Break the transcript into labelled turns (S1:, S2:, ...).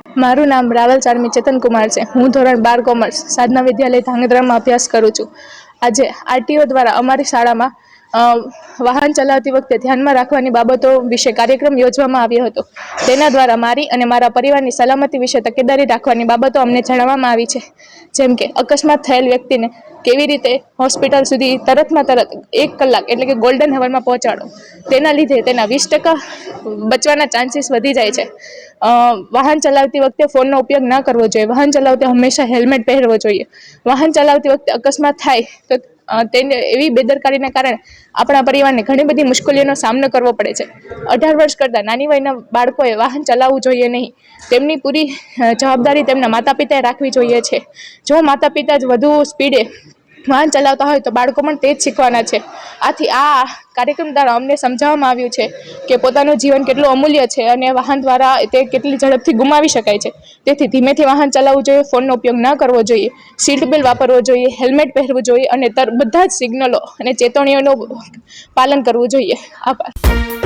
S1: મારું નામ રાવલ ચારમી ચેતન કુમાર છે. હું ધોરણ 12 કોમર્સ સાધના વિદ્યાલય ધાંગધ્રામાં અભ્યાસ કરું છું. આજે આરટીઓ દ્વારા અમારી શાળામાં વાહન ચલાવતી વખતે ધ્યાનમાં રાખવાની બાબતો વિશે કાર્યક્રમ યોજવામાં આવ્યો હતો. તેના દ્વારા મારી અને મારા પરિવારની સલામતી વિશે તકેદારી રાખવાની બાબતો અમને જણાવવામાં આવી છે. જેમ કે અકસ્માત થયેલ વ્યક્તિને કેવી રીતે હોસ્પિટલ સુધી તરતમાં તરત 1 કલાક એટલે કે ગોલ્ડન હવરમાં પહોંચાડો. તેના લીધે તેના 20% બચવાના ચાન્સીસ વધી જાય છે. વાહન ચલાવતી વખતે ફોનનો ઉપયોગ ન કરવો જોઈએ. વાહન ચલાવતી હંમેશા હેલ્મેટ પહેરવો જોઈએ. વાહન ચલાવતી વખતે અકસ્માત થાય તો તેને એવી બેદરકારીને કારણે આપણા પરિવારને ઘણી બધી મુશ્કેલીઓનો સામનો કરવો પડે છે. 18 વર્ષ કરતાં નાની વયના બાળકોએ વાહન ચલાવવું જોઈએ નહીં. તેમની પૂરી જવાબદારી તેમના માતા પિતાએ રાખવી જોઈએ છે. જો માતા પિતા જ વધુ સ્પીડે વાહન ચલાવતા હોય તો બાળકો પણ તે જ શીખવાના છે. આથી આ કાર્યક્રમ દ્વારા અમને સમજાવવામાં આવ્યું છે કે પોતાનું જીવન કેટલું અમૂલ્ય છે અને વાહન દ્વારા તે કેટલી ઝડપથી ગુમાવી શકાય છે. તેથી ધીમેથી વાહન ચલાવવું જોઈએ, ફોનનો ઉપયોગ ન કરવો જોઈએ, સીટ બેલ્ટ વાપરવો જોઈએ, હેલ્મેટ પહેરવું જોઈએ અને બધા જ સિગ્નલો અને ચેતવણીઓનું પાલન કરવું જોઈએ. આભાર.